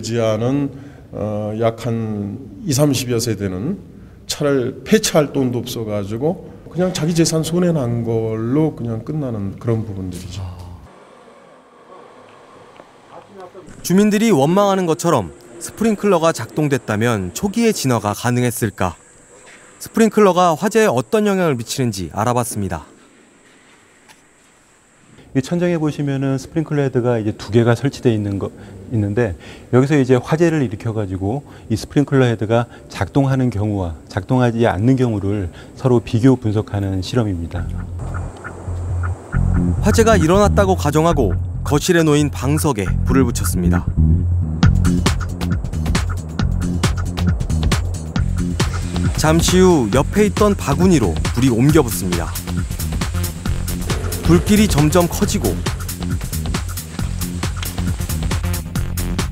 지하는 약 한 20-30여 세대는 차를 폐차할 돈도 없어가지고 그냥 자기 재산 손해난 걸로 그냥 끝나는 그런 부분들이죠. 주민들이 원망하는 것처럼 스프링클러가 작동됐다면 초기의 진화가 가능했을까? 스프링클러가 화재에 어떤 영향을 미치는지 알아봤습니다. 이 천장에 보시면은 스프링클러 헤드가 이제 2개가 설치되어 있는데 여기서 이제 화재를 일으켜가지고 이 스프링클러 헤드가 작동하는 경우와 작동하지 않는 경우를 서로 비교 분석하는 실험입니다. 화재가 일어났다고 가정하고 거실에 놓인 방석에 불을 붙였습니다. 잠시 후 옆에 있던 바구니로 불이 옮겨 붙습니다. 불길이 점점 커지고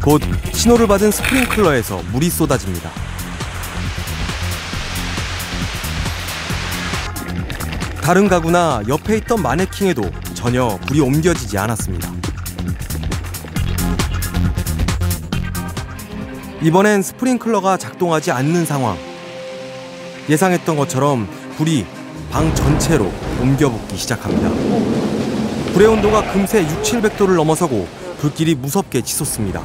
곧 신호를 받은 스프링클러에서 물이 쏟아집니다. 다른 가구나 옆에 있던 마네킹에도 전혀 불이 옮겨지지 않았습니다. 이번엔 스프링클러가 작동하지 않는 상황. 예상했던 것처럼 불이 방 전체로 옮겨붙기 시작합니다. 불의 온도가 금세 600-700도를 넘어서고 불길이 무섭게 치솟습니다.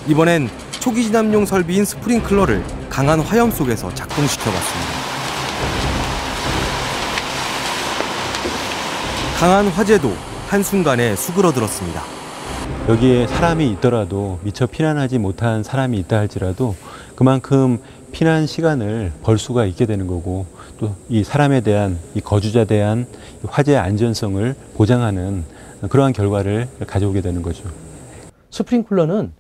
이번엔 초기 진압용 설비인 스프링클러를 강한 화염 속에서 작동시켜봤습니다. 강한 화재도 한순간에 수그러들었습니다. 여기에 사람이 있더라도 미처 피난하지 못한 사람이 있다 할지라도 그만큼 피난 시간을 벌 수가 있게 되는 거고 또 이 사람에 대한 이 거주자에 대한 화재 안전성을 보장하는 그러한 결과를 가져오게 되는 거죠. 스프링클러는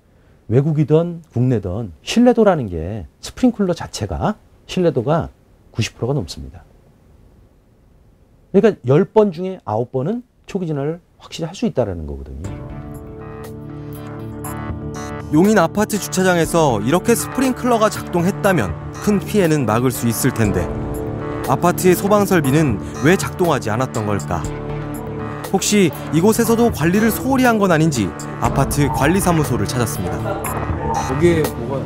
외국이든 국내든 신뢰도라는 게 스프링클러 자체가 신뢰도가 90%가 넘습니다. 그러니까 10번 중에 9번은 초기 진화를 확실히 할 수 있다는 거거든요. 용인 아파트 주차장에서 이렇게 스프링클러가 작동했다면 큰 피해는 막을 수 있을 텐데 아파트의 소방 설비는 왜 작동하지 않았던 걸까? 혹시 이곳에서도 관리를 소홀히 한 건 아닌지 아파트 관리사무소를 찾았습니다. 거기에 뭐가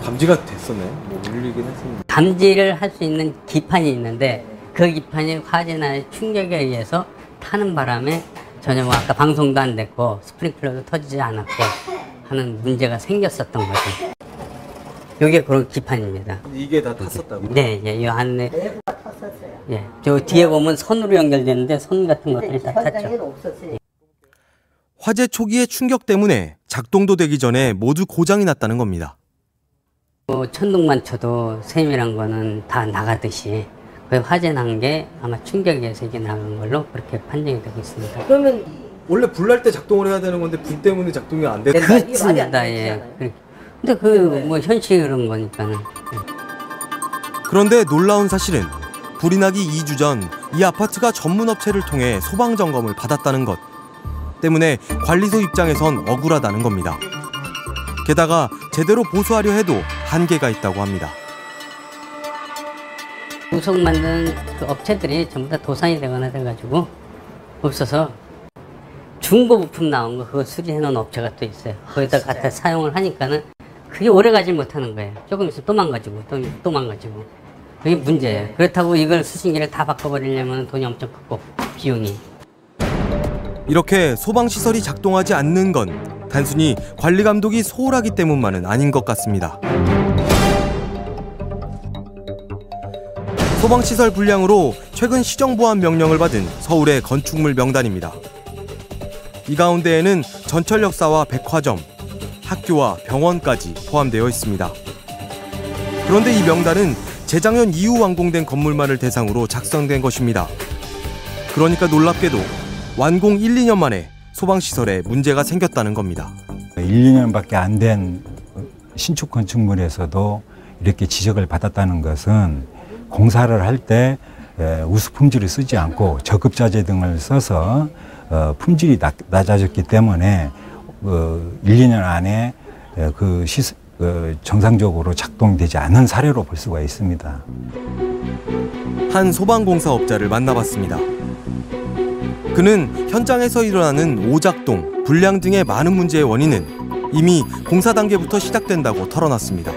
감지가 됐었네. 뭐 울리긴 했습니다. 감지를 할 수 있는 기판이 있는데 그 기판이 화재나 충격에 의해서 타는 바람에 전혀 뭐 아까 방송도 안 됐고 스프링클러도 터지지 않았고 하는 문제가 생겼었던 거죠. 이게 그런 기판입니다. 이게 다 탔었다고요? 네, 이 안에 내부가 탔었어요. 예, 저 뒤에 보면 선으로 연결되는데 선 같은 것들이 다 탔죠. 화재 초기의 충격 때문에 작동도 되기 전에 모두 고장이 났다는 겁니다. 천둥만 쳐도 세밀한 거는 다 나가듯이 그 화재 난 게 아마 충격에 의해서 이게 나간 걸로 그렇게 판정이 되고 있습니다. 그러면 원래 불 날 때 작동을 해야 되는 건데 불 때문에 작동이 안 돼? 그렇습니다. 예. 근데 뭐 현실이 그런 거니까는. 그런데 놀라운 사실은 불이 나기 2주 전 이 아파트가 전문 업체를 통해 소방 점검을 받았다는 것 때문에 관리소 입장에선 억울하다는 겁니다. 게다가 제대로 보수하려 해도 한계가 있다고 합니다. 구석 만드는 그 업체들이 전부 다 도산이 되거나 돼가지고 없어서 중고 부품 나온 거 그거 수리해 놓은 업체가 또 있어요. 거기다 갖다 사용을 하니까는 그게 오래 가지 못하는 거예요. 조금 있으면 또 망가지고 또 망가지고 그게 문제예요. 그렇다고 이걸 수신기를 다 바꿔버리려면 돈이 엄청 크고 비용이. 이렇게 소방시설이 작동하지 않는 건 단순히 관리 감독이 소홀하기 때문만은 아닌 것 같습니다. 소방시설 불량으로 최근 시정보안 명령을 받은 서울의 건축물 명단입니다. 이 가운데에는 전철역사와 백화점, 학교와 병원까지 포함되어 있습니다. 그런데 이 명단은 재작년 이후 완공된 건물만을 대상으로 작성된 것입니다. 그러니까 놀랍게도 완공 1-2년 만에 소방시설에 문제가 생겼다는 겁니다. 1-2년밖에 안 된 신축 건축물에서도 이렇게 지적을 받았다는 것은 공사를 할 때 우수 품질을 쓰지 않고 저급자재 등을 써서 품질이 낮아졌기 때문에 1-2년 안에 정상적으로 작동되지 않은 사례로 볼 수가 있습니다. 한 소방공사업자를 만나봤습니다. 그는 현장에서 일어나는 오작동, 불량 등의 많은 문제의 원인은 이미 공사 단계부터 시작된다고 털어놨습니다.